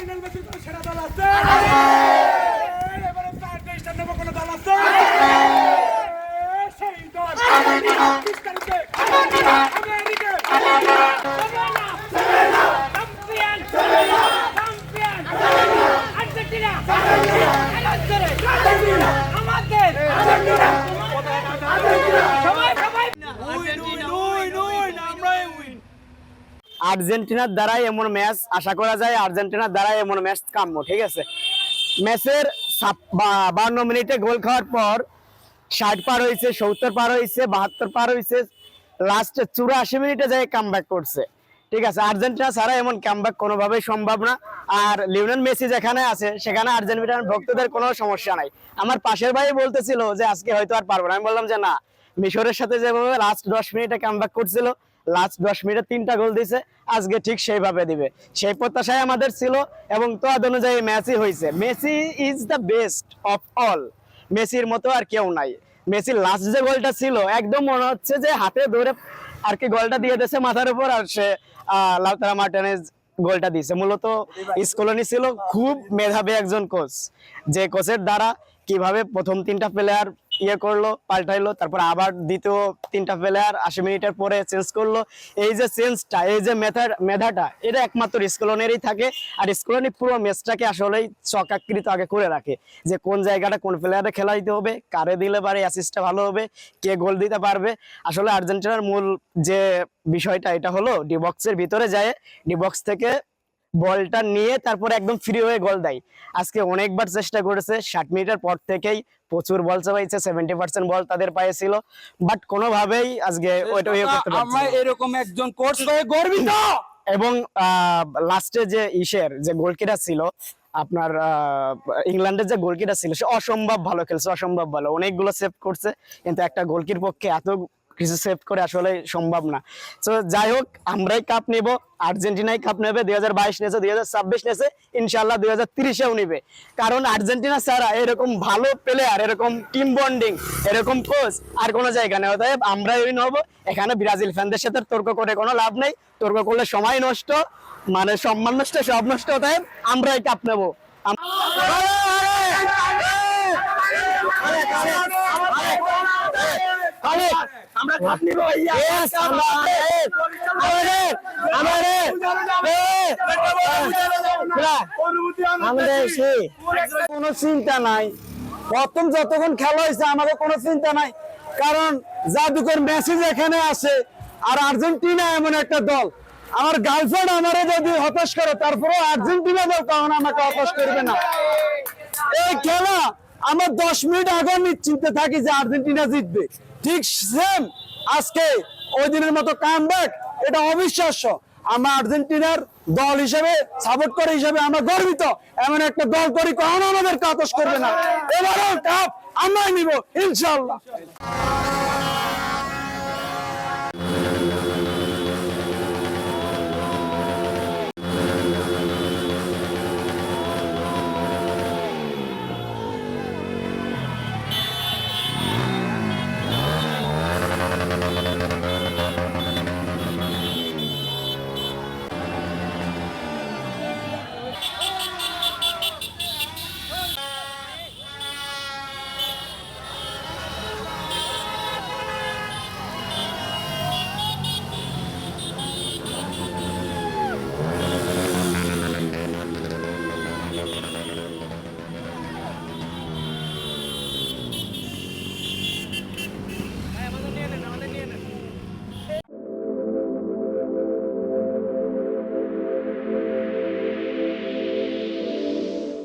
Lionel মেসির কোনো সেরা দল আছে? এবারে তার দেশটার নেবো কোনো দল আছে? সেই দল পাকিস্তানকে আমেরিকা আর্জেন্টিনার দ্বারাই এমন ম্যাচ আশা করা যায়, আর্জেন্টিনার দ্বারাই এমন ম্যাচ কাম্য। ঠিক আছে, ম্যাচের 52 মিনিটে গোল খাওয়ার পর 60 পার হয়েছে, 70 পার হয়েছে, 72 পার হয়েছে, লাস্টে 84 মিনিটে যায় কামব্যাক করছে। ঠিক আছে, আর্জেন্টিনা ছাড়া এমন কামব্যাক কোনোভাবেই সম্ভব না। আর লিওনেল মেসি যেখানে আছে সেখানে আর্জেন্টিনার ভক্তদের কোনো সমস্যা নাই। আমার পাশের ভাই বলতেছিল যে আজকে হয়তো আর পারবো না, আমি বললাম যে না, মিশরের সাথে যেভাবে লাস্ট 10 মিনিটে কামব্যাক করছিল, লাস্ট 10 মিনিটে 3টা গোল দিছে, আজকে ঠিক সেইভাবে দিবে, সেই প্রত্যাশাই আমাদের ছিল এবং তো অনুযায়ী ম্যাচই হয়েছে। Messi is the best of all, মেসির মতো আর কেউ নাই। মেসির লাস্ট যে গোলটা ছিল একদম মনে হচ্ছে যে হাতে ধরে আর কি গোলটা দিয়ে দিয়েছে মাথার উপর, আর সে লাউতারা মার্টিনেজ গোলটা দিয়েছে। মূলত স্কলোনি ছিল খুব মেধাবী একজন কোচ, যে কোচের দ্বারা কিভাবে প্রথম 3টা প্লেয়ার ইয়ে করলো, পাল্টাইলো, তারপর আবার দ্বিতীয় 3টা প্লেয়ার 80 মিনিটের পরে চেঞ্জ করলো। এই যে চেঞ্জটা, এই যে মেধাটা, এটা একমাত্র স্কলোনেরই থাকে। আর স্কলোনি পুরো ম্যাচটাকে আসলেই চকাকৃত আগে করে রাখে, যে কোন জায়গাটা কোন প্লেয়ারে খেলা দিতে হবে, কারে দিলে পারে অ্যাসিস্টটা ভালো হবে, কে গোল দিতে পারবে। আসলে আর্জেন্টিনার মূল যে বিষয়টা এটা হলো ডি বক্সের ভিতরে যায়, ডি বক্স থেকে বলটা নিয়ে তারপরে একদম ফ্রি হয়ে গোল দেয়। আজকে অনেকবার চেষ্টা করেছে, 60 মিনিটের পর থেকেই প্রচুর বল চালাইছে, 70% বল তাদের পায়ে ছিল, বাট কোনোভাবেই আজকে ওইটা ইয়ে করতে পারছে না। আমরা এরকম একজন কোচ হয়ে গর্বিত। এবং লাস্টে যে যে গোলকিপার ছিল আপনার, ইংল্যান্ডের যে গোলকিপার ছিল, সে অসম্ভব ভালো খেলছে, অসম্ভব ভালো, অনেকগুলো সেভ করছে, কিন্তু একটা গোলকির পক্ষে এত কিছু সেভ করে আসলে সম্ভব না। তো যাই হোক, আমরাই কাপ নেব, আর্জেন্টিনাই কাপ নেবে, 2022 নেছে, 2026 নেছে, ইনশাল্লাহ 2030-এও নিবে। কারণ আর্জেন্টিনা ছাড়া এরকম ভালো প্লেয়ার, এরকম টিম বন্ডিং, এরকম কোচ আর কোনো জায়গা নেই। অতএব আমরাই নেবো। এখানে ব্রাজিল ফ্যানদের সাথে তর্ক করে কোনো লাভ নেই, তর্ক করলে সময় নষ্ট, মানে সম্মান নষ্ট, সব নষ্ট। অতএব আমরাই কাপ নেবো। আমরা কাপ নিব ভাইয়া। কোনো চিন্তা নাই, প্রথম যতক্ষণ খেলা হয়েছে আমাদের কোনো চিন্তা নাই, কারণ জাদুকর মেসি এখানে আছে। আর আর্জেন্টিনা এমন একটা দল, আমার গার্লফ্রেন্ড আমারে যদি হতাশ করে, তারপরে আর্জেন্টিনা দল কখনো আমাকে হতাশ করবে না। এই খেলা আমার 10 মিনিট আগে নিশ্চিন্তে থাকি যে আর্জেন্টিনা জিতবে, ঠিক সেম আজকে ওই দিনের মতো কামব্যাক, এটা অবিশ্বাস্য। আমরা আর্জেন্টিনার দল হিসেবে, সাপোর্ট করে হিসেবে আমরা গর্বিত। এমন একটা দল করি কখনো আমাদেরকে হতাশ করবে না। এবারও কাপ আমরাই নিব ইনশাআল্লাহ।